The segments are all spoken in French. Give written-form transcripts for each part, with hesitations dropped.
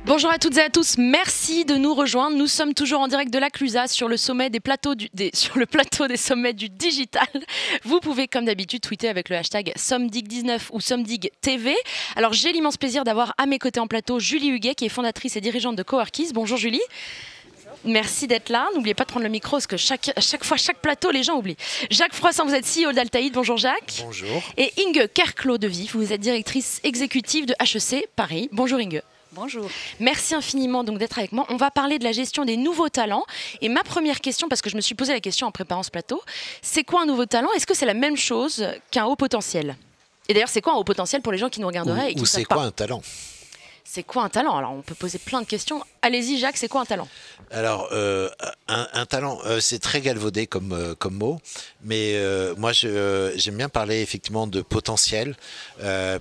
Bonjour à toutes et à tous, merci de nous rejoindre. Nous sommes toujours en direct de la Clusa sur le sommet des plateaux sur le plateau des sommets du digital. Vous pouvez comme d'habitude tweeter avec le hashtag Somdig19 ou SomdigTV. Alors j'ai l'immense plaisir d'avoir à mes côtés en plateau Julie Huguet qui est fondatrice et dirigeante de Coworkies. Bonjour Julie. Merci d'être là. N'oubliez pas de prendre le micro parce que chaque plateau, les gens oublient. Jacques Froissart, vous êtes CEO d'Altaïd. Bonjour Jacques. Bonjour. Et Inge Kerklo-Devie, vous êtes directrice exécutive de HEC Paris. Bonjour Inge. Bonjour. Merci infiniment donc d'être avec moi. On va parler de la gestion des nouveaux talents. Et ma première question, parce que je me suis posé la question en préparant ce plateau, c'est quoi un nouveau talent? Est-ce que c'est la même chose qu'un haut potentiel? Et d'ailleurs, c'est quoi un haut potentiel pour les gens qui nous regarderaient et qui ne savent pas? C'est quoi un talent? C'est quoi un talent? Alors, on peut poser plein de questions. Allez-y, Jacques, c'est quoi un talent? Alors, un talent, c'est très galvaudé comme mot, mais moi, j'aime bien parler effectivement de potentiel,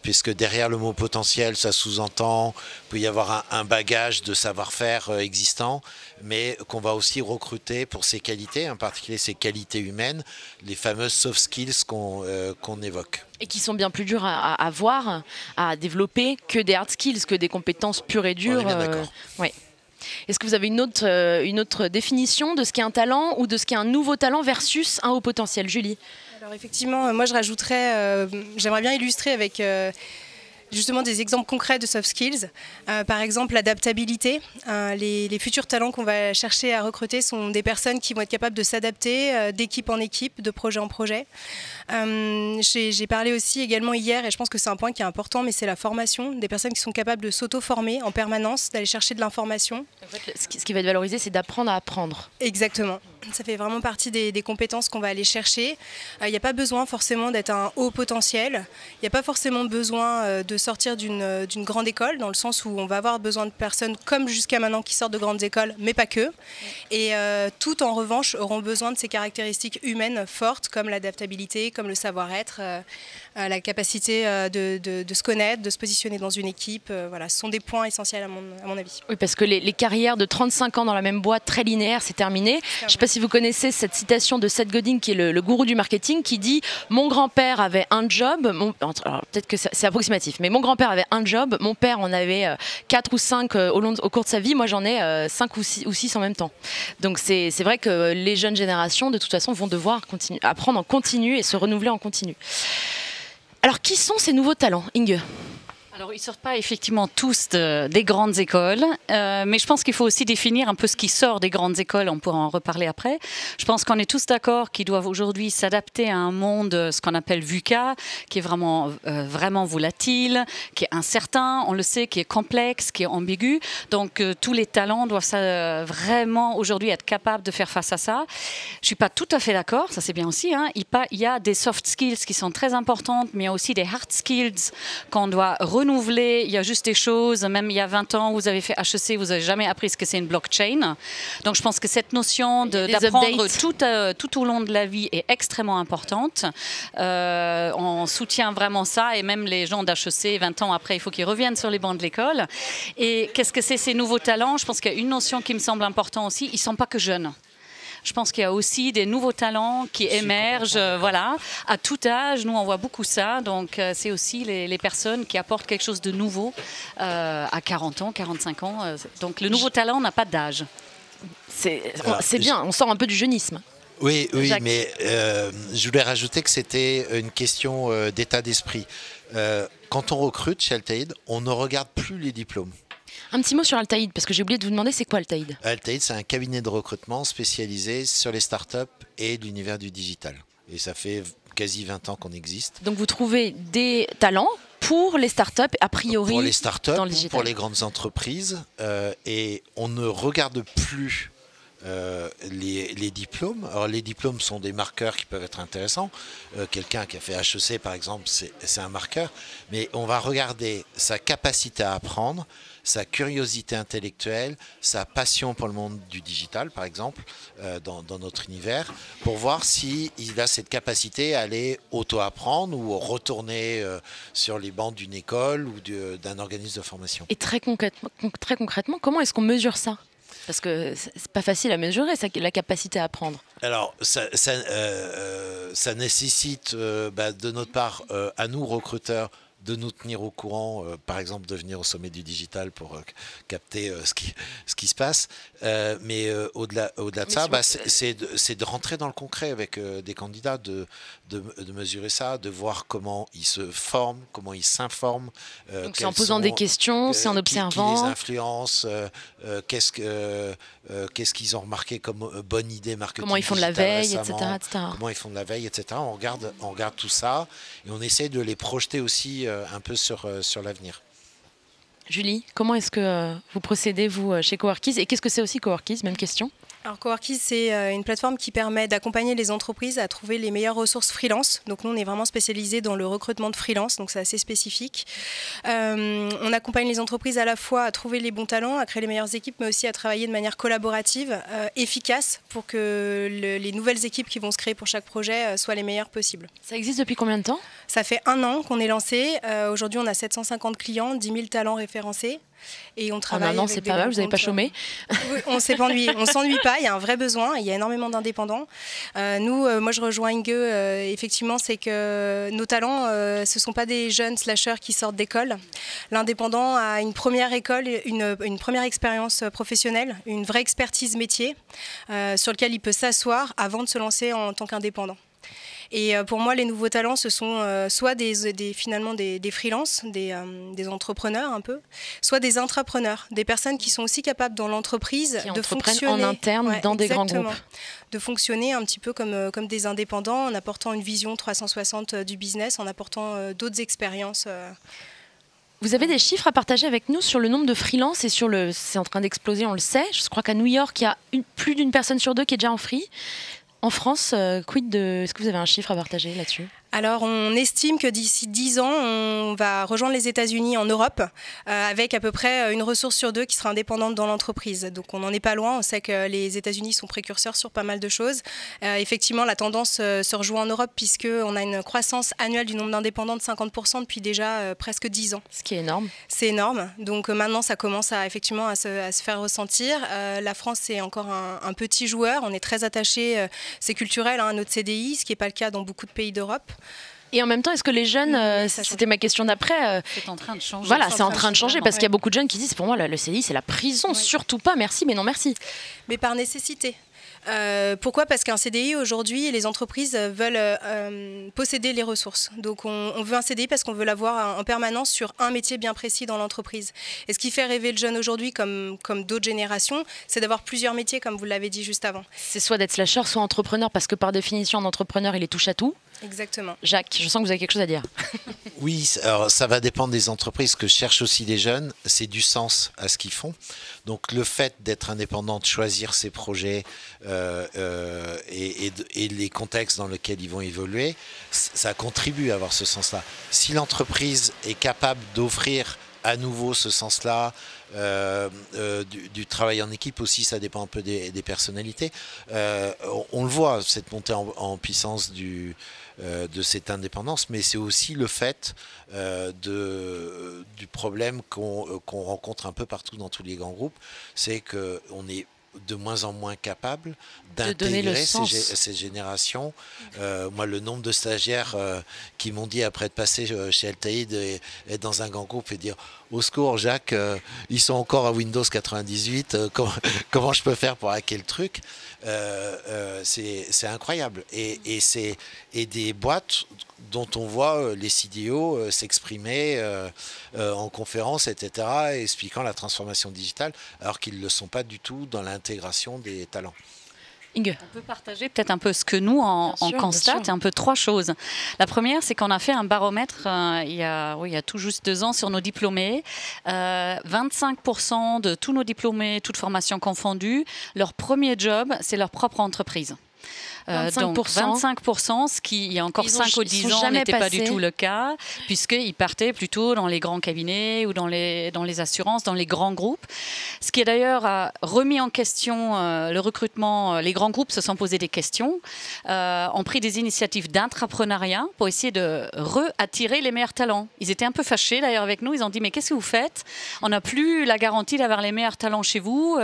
puisque derrière le mot potentiel, ça sous-entend qu'il peut y avoir un bagage de savoir-faire existant, mais qu'on va aussi recruter pour ses qualités, en particulier ses qualités humaines, les fameuses soft skills qu'on évoque. Et qui sont bien plus durs à avoir, à développer que des hard skills, que des compétences pures et dures. On est bien d'accord. Ouais. Est-ce que vous avez une autre définition de ce qu'est un talent ou de ce qu'est un nouveau talent versus un haut potentiel, Julie? Alors effectivement, moi je rajouterais, j'aimerais bien illustrer avec justement des exemples concrets de soft skills. Par exemple, l'adaptabilité. Les futurs talents qu'on va chercher à recruter sont des personnes qui vont être capables de s'adapter d'équipe en équipe, de projet en projet. J'ai parlé aussi également hier, et je pense que c'est un point qui est important, mais c'est la formation. Des personnes qui sont capables de s'auto-former en permanence, d'aller chercher de l'information. En fait, ce qui va être valorisé, c'est d'apprendre à apprendre. Exactement. Ça fait vraiment partie des compétences qu'on va aller chercher. Il n'y a pas besoin forcément d'être un haut potentiel. Il n'y a pas forcément besoin de sortir d'une grande école, dans le sens où on va avoir besoin de personnes comme jusqu'à maintenant qui sortent de grandes écoles, mais pas que. Et tout en revanche auront besoin de ces caractéristiques humaines fortes, comme l'adaptabilité, comme le savoir-être, la capacité de se connaître, de se positionner dans une équipe. Voilà, ce sont des points essentiels à mon avis. Oui, parce que les carrières de 35 ans dans la même boîte, très linéaire, c'est terminé. Je ne sais pas si vous connaissez cette citation de Seth Godin, qui est le gourou du marketing, qui dit « Mon grand-père avait un job », alors peut-être que c'est approximatif, mais mon grand-père avait un job, mon père en avait 4 ou 5 au cours de sa vie, moi j'en ai 5 ou 6 en même temps. Donc c'est vrai que les jeunes générations, de toute façon, vont devoir apprendre en continu et se renouveler en continu. Alors, qui sont ces nouveaux talents, Inge ? Alors, ils ne sortent pas effectivement tous des grandes écoles, mais je pense qu'il faut aussi définir un peu ce qui sort des grandes écoles, on pourra en reparler après. Je pense qu'on est tous d'accord qu'ils doivent aujourd'hui s'adapter à un monde, ce qu'on appelle VUCA, qui est vraiment volatile, qui est incertain, on le sait, qui est complexe, qui est ambigu. Donc, tous les talents doivent vraiment aujourd'hui être capables de faire face à ça. Je ne suis pas tout à fait d'accord, ça c'est bien aussi. Hein. Il y a des soft skills qui sont très importantes, mais il y a aussi des hard skills qu'on doit renouveler. Il y a juste des choses, même il y a 20 ans, vous avez fait HEC, vous n'avez jamais appris ce que c'est une blockchain. Donc je pense que cette notion d'apprendre tout au long de la vie est extrêmement importante. On soutient vraiment ça, et même les gens d'HEC, 20 ans après, il faut qu'ils reviennent sur les bancs de l'école. Et qu'est-ce que c'est ces nouveaux talents? Je pense qu'il y a une notion qui me semble importante aussi, ils ne sont pas que jeunes. Je pense qu'il y a aussi des nouveaux talents qui émergent à tout âge. Nous, on voit beaucoup ça. Donc, c'est aussi les personnes qui apportent quelque chose de nouveau à 40 ans, 45 ans. Donc, le nouveau talent n'a pas d'âge. C'est bien, on sort un peu du jeunisme. Oui, Jacques. Mais je voulais rajouter que c'était une question d'état d'esprit. Quand on recrute chez Altaïd, on ne regarde plus les diplômes. Un petit mot sur Altaïd, parce que j'ai oublié de vous demander, c'est quoi Altaïd? Altaïd, c'est un cabinet de recrutement spécialisé sur les startups et l'univers du digital. Et ça fait quasi 20 ans qu'on existe. Donc vous trouvez des talents pour les startups, a priori, pour les startups, dans le digital. pour les grandes entreprises. Et on ne regarde plus les diplômes. Alors les diplômes sont des marqueurs qui peuvent être intéressants. Quelqu'un qui a fait HEC par exemple, c'est un marqueur. Mais on va regarder sa capacité à apprendre, sa curiosité intellectuelle, sa passion pour le monde du digital par exemple, dans notre univers, pour voir s'il a cette capacité à aller auto-apprendre ou retourner sur les bancs d'une école ou d'un organisme de formation. Et très concrètement, comment est-ce qu'on mesure ça ? Parce que c'est pas facile à mesurer, la capacité à apprendre. Alors, ça nécessite de notre part, à nous recruteurs, de nous tenir au courant, par exemple de venir au sommet du digital pour capter ce qui se passe. Mais au-delà de ça, c'est de rentrer dans le concret avec des candidats, de mesurer ça, de voir comment ils se forment, comment ils s'informent. Donc c'est en posant des questions, c'est en observant. Qui les influence, qu'est-ce qu'ils ont remarqué comme bonne idée marketing. Comment ils font de la veille, récemment, etc. Comment ils font de la veille, etc. On regarde tout ça et on essaie de les projeter aussi un peu sur l'avenir. Julie, comment est-ce que vous procédez, vous, chez Coworkies? Et qu'est-ce que c'est aussi Coworkies? Même question. Alors Coworkies, c'est une plateforme qui permet d'accompagner les entreprises à trouver les meilleures ressources freelance. Donc nous, on est vraiment spécialisé dans le recrutement de freelance, donc c'est assez spécifique. On accompagne les entreprises à la fois à trouver les bons talents, à créer les meilleures équipes, mais aussi à travailler de manière collaborative, efficace, pour que les nouvelles équipes qui vont se créer pour chaque projet soient les meilleures possibles. Ça existe depuis combien de temps? Ça fait 1 an qu'on est lancé. Aujourd'hui, on a 750 clients, 10 000 talents référencés. Et on travaille. En un an, c'est pas mal, vous n'avez pas chômé? Oui, on s'ennuie pas, il y a un vrai besoin, il y a énormément d'indépendants. Moi je rejoins Inge, effectivement, c'est que nos talents, ce ne sont pas des jeunes slashers qui sortent d'école. L'indépendant a une première école, une première expérience professionnelle, une vraie expertise métier sur lequel il peut s'asseoir avant de se lancer en tant qu'indépendant. Et pour moi, les nouveaux talents, ce sont soit finalement des freelances, des entrepreneurs un peu, soit des intrapreneurs, des personnes qui sont aussi capables dans l'entreprise de fonctionner en interne dans des grands groupes. De fonctionner un petit peu comme des indépendants en apportant une vision 360 du business, en apportant d'autres expériences. Vous avez des chiffres à partager avec nous sur le nombre de freelance et c'est en train d'exploser, on le sait. Je crois qu'à New York, il y a plus d'une personne sur 2 qui est déjà en free. En France, est-ce que vous avez un chiffre à partager là-dessus? Alors, on estime que d'ici 10 ans, on va rejoindre les États-Unis en Europe, avec à peu près une ressource sur 2 qui sera indépendante dans l'entreprise. Donc, on n'en est pas loin. On sait que les États-Unis sont précurseurs sur pas mal de choses. Effectivement, la tendance se rejoint en Europe, puisqu'on a une croissance annuelle du nombre d'indépendants de 50% depuis déjà presque 10 ans. Ce qui est énorme. C'est énorme. Donc, maintenant, ça commence à se faire ressentir. La France, c'est encore un petit joueur. On est très attaché, c'est culturel, à notre CDI, ce qui n'est pas le cas dans beaucoup de pays d'Europe. Et en même temps, est-ce que les jeunes, c'était ma question d'après, c'est en train de changer. Voilà, c'est en train de changer parce qu'il y a beaucoup de jeunes qui disent pour moi le CDI c'est la prison, surtout pas, merci mais non merci. Mais par nécessité. Pourquoi? Parce qu'un CDI aujourd'hui, les entreprises veulent posséder les ressources. Donc on veut un CDI parce qu'on veut l'avoir en permanence sur un métier bien précis dans l'entreprise. Et ce qui fait rêver le jeune aujourd'hui, comme d'autres générations, c'est d'avoir plusieurs métiers, comme vous l'avez dit juste avant. C'est soit d'être slasher, soit entrepreneur, parce que par définition, un entrepreneur, il est touche à tout. Exactement. Jacques, je sens que vous avez quelque chose à dire. Oui, alors ça va dépendre des entreprises. Ce que cherchent aussi les jeunes, c'est du sens à ce qu'ils font. Donc le fait d'être indépendant, de choisir ses projets et les contextes dans lesquels ils vont évoluer, ça contribue à avoir ce sens-là. Si l'entreprise est capable d'offrir à nouveau ce sens-là, du travail en équipe aussi, ça dépend un peu des personnalités. On le voit, cette montée en puissance de cette indépendance, mais c'est aussi le fait du problème qu'on rencontre un peu partout dans tous les grands groupes, c'est qu'on est de moins en moins capable d'intégrer ces générations. Moi, le nombre de stagiaires qui m'ont dit après de passer chez Altaïd et être dans un grand groupe et dire au secours Jacques, ils sont encore à Windows 98, comment je peux faire pour hacker le truc, c'est incroyable. Et des boîtes dont on voit les CDO s'exprimer en conférence, etc., expliquant la transformation digitale, alors qu'ils ne le sont pas du tout dans l'intégration des talents. Inge. On peut partager peut-être un peu ce que nous, on constate, et un peu 3 choses. La première, c'est qu'on a fait un baromètre il y a tout juste 2 ans sur nos diplômés. 25% de tous nos diplômés, toutes formations confondues, leur premier job, c'est leur propre entreprise. 25%. Donc 25%, ce qui il y a encore 5 ou 10 ans n'était pas du tout le cas, puisqu'ils partaient plutôt dans les grands cabinets ou dans les assurances, dans les grands groupes. Ce qui est d'ailleurs remis en question le recrutement. Les grands groupes se sont posés des questions, ont pris des initiatives d'intrapreneuriat pour essayer de attirer les meilleurs talents. Ils étaient un peu fâchés d'ailleurs avec nous, ils ont dit mais qu'est-ce que vous faites? On n'a plus la garantie d'avoir les meilleurs talents chez vous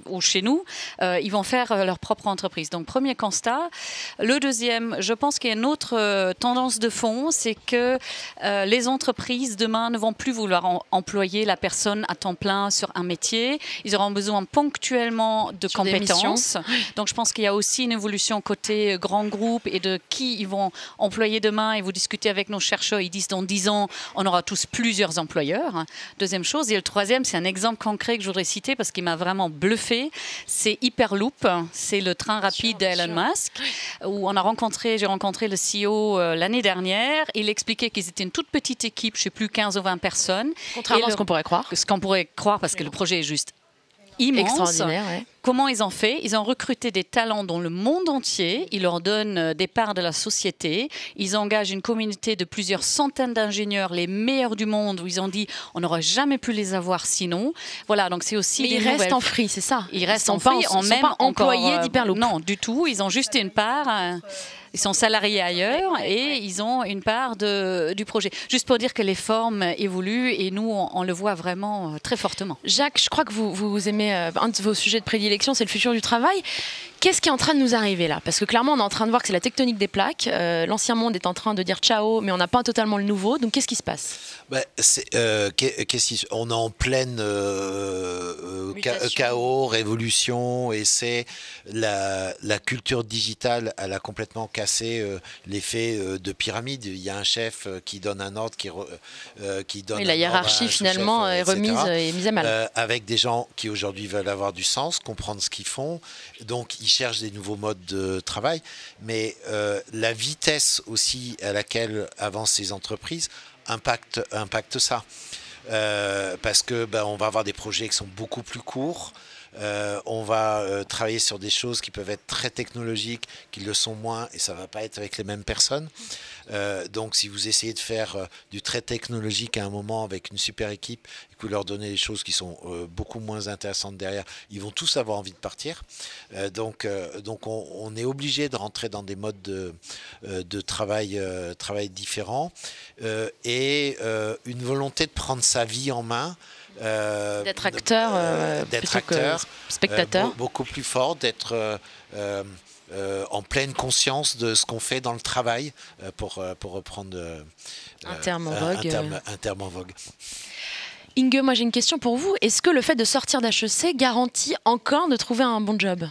ou chez nous, ils vont faire leur propre entreprise. Donc premier constat, ça. Le deuxième, je pense qu'il y a une autre tendance de fond, c'est que les entreprises demain ne vont plus vouloir employer la personne à temps plein sur un métier. Ils auront besoin ponctuellement de compétences. Donc je pense qu'il y a aussi une évolution côté grand groupe et de qui ils vont employer demain. Et vous discutez avec nos chercheurs, ils disent dans 10 ans, on aura tous plusieurs employeurs. Deuxième chose. Et le troisième, c'est un exemple concret que je voudrais citer parce qu'il m'a vraiment bluffé. C'est Hyperloop, c'est le train rapide d'Elon Musk, où j'ai rencontré le CEO l'année dernière. Il expliquait qu'ils étaient une toute petite équipe, je ne sais plus, 15 ou 20 personnes. Contrairement à ce qu'on pourrait croire. Ce qu'on pourrait croire parce que le projet est juste immense. Extraordinaire, ouais. Comment ils ont fait? Ils ont recruté des talents dans le monde entier. Ils leur donnent des parts de la société. Ils engagent une communauté de plusieurs centaines d'ingénieurs, les meilleurs du monde, où ils ont dit on n'aurait jamais pu les avoir sinon. Voilà, donc c'est aussi. Mais ils restent en free, c'est ça? Ils restent en free, en même pas employés d'Hyperloop. Non, du tout. Ils ont juste une part. Ils sont salariés ailleurs et ils ont une part du projet. Juste pour dire que les formes évoluent et nous, on le voit vraiment très fortement. Jacques, je crois que vous aimez un de vos sujets de prédilection, c'est le futur du travail. Qu'est-ce qui est en train de nous arriver là? Parce que clairement, on est en train de voir que c'est la tectonique des plaques. L'ancien monde est en train de dire ciao, mais on n'a pas totalement le nouveau. Donc qu'est-ce qui se passe? On est en pleine chaos, révolution, et c'est la culture digitale, elle a complètement cassé l'effet de pyramide. Il y a un chef qui donne un ordre, qui donne la hiérarchie finalement est remise et mise à mal. Avec des gens qui aujourd'hui veulent avoir du sens, comprendre ce qu'ils font. Donc ils cherchent des nouveaux modes de travail, mais la vitesse aussi à laquelle avancent ces entreprises impacte ça. Parce que on va avoir des projets qui sont beaucoup plus courts. On va travailler sur des choses qui peuvent être très technologiques, qui le sont moins, et ça ne va pas être avec les mêmes personnes. Donc si vous essayez de faire du très technologique à un moment avec une super équipe et que vous leur donnez des choses qui sont beaucoup moins intéressantes derrière, ils vont tous avoir envie de partir. Donc on est obligé de rentrer dans des modes de travail différents et une volonté de prendre sa vie en main. D'être acteur, spectateur, beaucoup plus fort, d'être en pleine conscience de ce qu'on fait dans le travail, pour reprendre un terme en vogue. Inge, moi j'ai une question pour vous. Est-ce que le fait de sortir d'HEC garantit encore de trouver un bon job?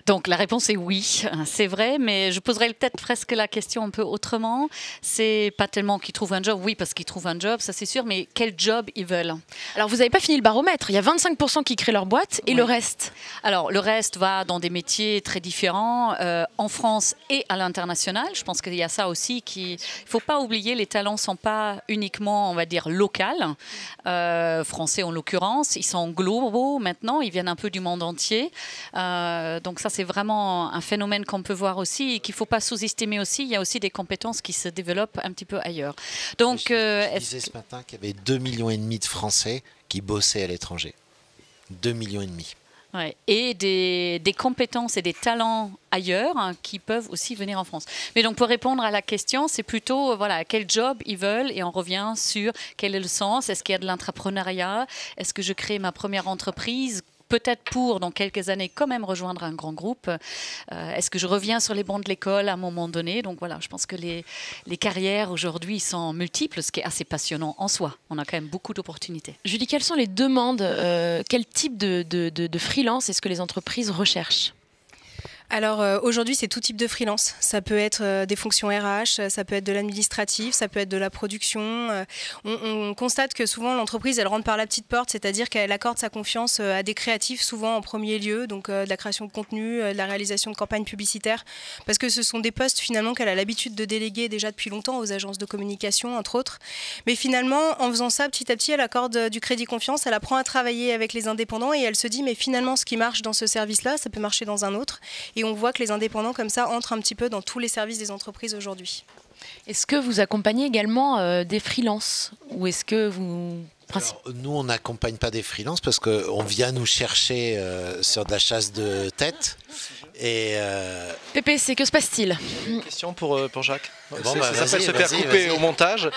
Donc la réponse est oui, c'est vrai, mais je poserais peut-être presque la question un peu autrement. C'est pas tellement qu'ils trouvent un job, oui, parce qu'ils trouvent un job, ça c'est sûr, mais quel job ils veulent? Alors vous n'avez pas fini le baromètre, il y a 25% qui créent leur boîte et le reste? Alors le reste va dans des métiers très différents, en France et à l'international. Je pense qu'il y a ça aussi. Il ne faut pas oublier, les talents ne sont pas uniquement, on va dire, locaux, français en l'occurrence, ils sont globaux maintenant, ils viennent un peu du monde entier. Donc ça, c'est vraiment un phénomène qu'on peut voir aussi et qu'il ne faut pas sous-estimer aussi. Il y a aussi des compétences qui se développent un petit peu ailleurs. Donc, je disais ce matin qu'il y avait 2,5 millions de Français qui bossaient à l'étranger. 2,5 millions. Ouais. Et des compétences et des talents ailleurs qui peuvent aussi venir en France. Mais donc, pour répondre à la question, c'est plutôt quel job ils veulent, et on revient sur quel est le sens. Est-ce qu'il y a de l'entrepreneuriat? Est-ce que je crée ma première entreprise? Peut-être pour, dans quelques années, quand même rejoindre un grand groupe. Est-ce que je reviens sur les bancs de l'école à un moment donné? Donc voilà, je pense que les carrières aujourd'hui sont multiples, ce qui est assez passionnant en soi. On a quand même beaucoup d'opportunités. Julie, quelles sont les demandes? Quel type de freelance est-ce que les entreprises recherchent? Alors aujourd'hui, c'est tout type de freelance. Ça peut être des fonctions RH, ça peut être de l'administratif, ça peut être de la production. On constate que souvent l'entreprise, elle rentre par la petite porte, c'est-à-dire qu'elle accorde sa confiance à des créatifs, souvent en premier lieu, donc de la création de contenu, de la réalisation de campagnes publicitaires, parce que ce sont des postes finalement qu'elle a l'habitude de déléguer déjà depuis longtemps aux agences de communication, entre autres. Mais finalement, en faisant ça, petit à petit, elle accorde du crédit confiance, elle apprend à travailler avec les indépendants et elle se dit, mais finalement, ce qui marche dans ce service-là, ça peut marcher dans un autre. Et on voit que les indépendants, comme ça, entrent un petit peu dans tous les services des entreprises aujourd'hui. Est-ce que vous accompagnez également des freelances? Ou est-ce que vous... Alors, nous, on n'accompagne pas des freelances parce qu'on vient nous chercher sur de la chasse de tête. Et PPC, que se passe-t-il? Une question pour Jacques. Bon, Ça s'appelle se faire couper au montage.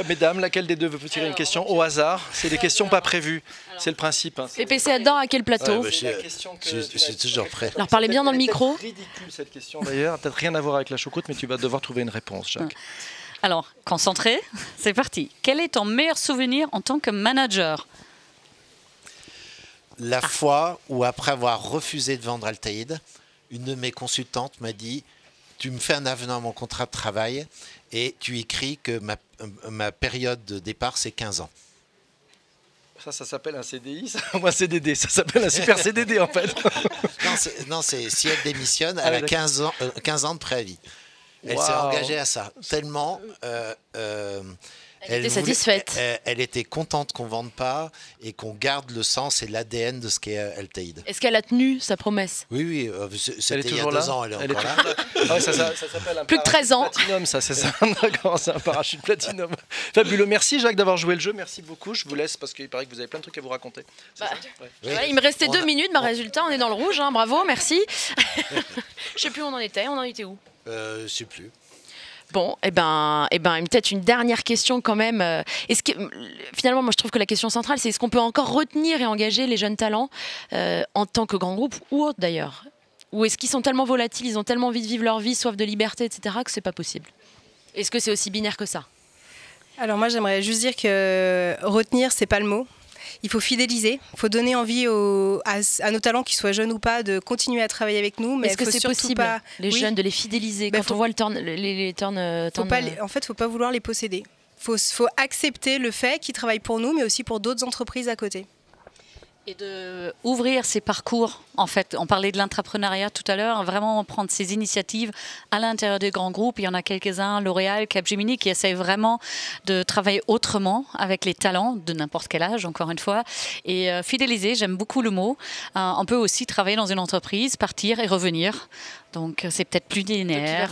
Mesdames, laquelle des deux veut tirer une question au hasard? C'est des questions pas prévues. C'est le principe. Hein. PPC adore à quel plateau? je suis toujours prêt. Alors parlez bien dans le micro. C'est ridicule cette question d'ailleurs. Peut-être rien à voir avec la choucroute, mais tu vas devoir trouver une réponse, Jacques. Alors, concentré, c'est parti. Quel est ton meilleur souvenir en tant que manager? La fois où, après avoir refusé de vendre Altaïd, une de mes consultantes m'a dit « Tu me fais un avenant à mon contrat de travail et tu écris que ma période de départ, c'est 15 ans. » Ça s'appelle un CDI, ou un CDD. Ça s'appelle un super CDD, en fait. Non, c'est si elle démissionne, elle a 15 ans de préavis. Elle s'est engagée à ça. Tellement... Elle était satisfaite. Elle était contente qu'on ne vende pas et qu'on garde le sens et l'ADN de ce qu'est Altaïd. Est-ce qu'elle a tenu sa promesse? Oui, c'était il y a 2 ans, elle est encore là. Ah, ça s'appelle un plus de 13 ans. Platinum, ça, c'est ça. D'accord, c'est un parachute platinum. Fabuleux. Merci Jacques d'avoir joué le jeu. Merci beaucoup. Je vous laisse parce qu'il paraît que vous avez plein de trucs à vous raconter. Il me restait 2 minutes. Résultat, on est dans le rouge. Hein, bravo, merci. Je ne sais plus où on en était. On en était où? Je ne sais plus. Bon, peut-être une dernière question quand même. Finalement, moi je trouve que la question centrale, c'est est-ce qu'on peut encore retenir et engager les jeunes talents en tant que grand groupe ou autre d'ailleurs? Ou est-ce qu'ils sont tellement volatiles, ils ont tellement envie de vivre leur vie, soif de liberté, etc., que c'est pas possible? Est-ce que c'est aussi binaire que ça? Alors moi, j'aimerais juste dire que retenir, c'est pas le mot. Il faut fidéliser, il faut donner envie à nos talents, qu'ils soient jeunes ou pas, de continuer à travailler avec nous. Mais est-ce que c'est possible, les jeunes, de les fidéliser quand on voit les turn En fait, il ne faut pas vouloir les posséder. Il faut accepter le fait qu'ils travaillent pour nous, mais aussi pour d'autres entreprises à côté. Et de ouvrir ses parcours, en fait. On parlait de l'entrepreneuriat tout à l'heure, vraiment prendre ses initiatives à l'intérieur des grands groupes. Il y en a quelques-uns, L'Oréal, Capgemini, qui essayent vraiment de travailler autrement avec les talents de n'importe quel âge, encore une fois. Et fidéliser, j'aime beaucoup le mot. On peut aussi travailler dans une entreprise, partir et revenir. Donc c'est peut-être plus linéaire.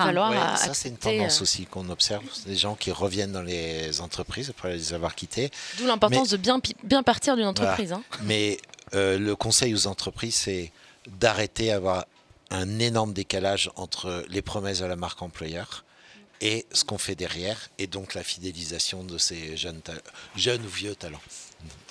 Ça, c'est une tendance aussi qu'on observe. Des gens qui reviennent dans les entreprises après les avoir quittées. D'où l'importance de bien partir d'une entreprise. Voilà. Mais le conseil aux entreprises, c'est d'arrêter d'avoir un énorme décalage entre les promesses de la marque employeur et ce qu'on fait derrière, et donc la fidélisation de ces jeunes ou vieux talents,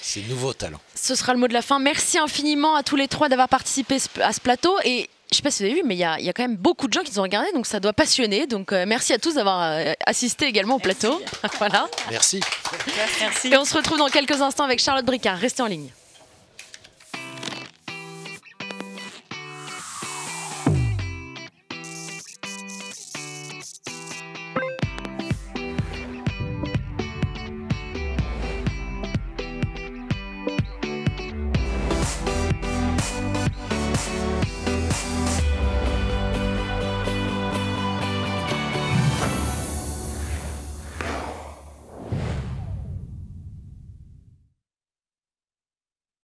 ces nouveaux talents. Ce sera le mot de la fin. Merci infiniment à tous les trois d'avoir participé à ce plateau. Et je ne sais pas si vous avez vu, mais il y a quand même beaucoup de gens qui nous ont regardés, donc ça doit passionner. Donc merci à tous d'avoir assisté également au plateau. Voilà. Merci. Et on se retrouve dans quelques instants avec Charlotte Bricard. Restez en ligne.